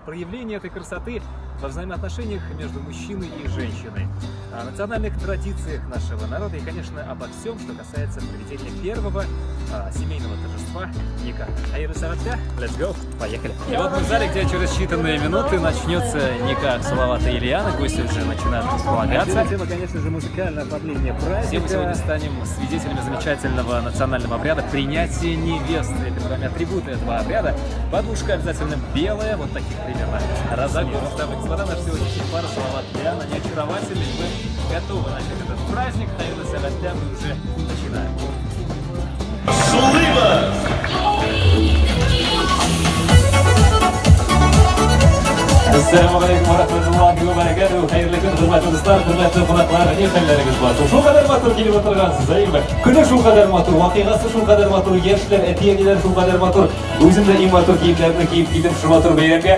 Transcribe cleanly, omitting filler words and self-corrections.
проявление этой красоты во взаимоотношениях между мужчиной и женщиной, о национальных традициях нашего народа и, конечно, обо всем, что касается проведения первого семейного торжества Ника. Хайры Саратля, let's go, поехали! И вот мы в зале, где через считанные минуты начнется Ника Салавата и Ильяна, гости уже начинают располагаться. Тема, конечно же, музыкальное оформление праздника. Все мы сегодня станем свидетелями замечательного национального обряда принятия невесты. Перед вами атрибуты этого обряда. Подушка обязательно белая, вот таких примерно разогов. Дамы и господа, наша сегодняшняя пара Салават и Ильяна, они очаровательны. Мы готовы начать этот праздник. Хайры Саратля, мы уже начинаем. Assalamu alaykum wa rahmatullahi wa barakatuh. Xayrli kun, hurmatli do'stlar, hurmatli qonaqlar, xayrlaringiz bo'lsin. Shu qadar motor kelib o'tirgansiz, aybi. Kuni shu qadar motor, voqeasi shu qadar motor, yoshlar, etiyagilar shu qadar motor. O'zimda eng motor kiyimlarni kiyib ketib shu motor bayramga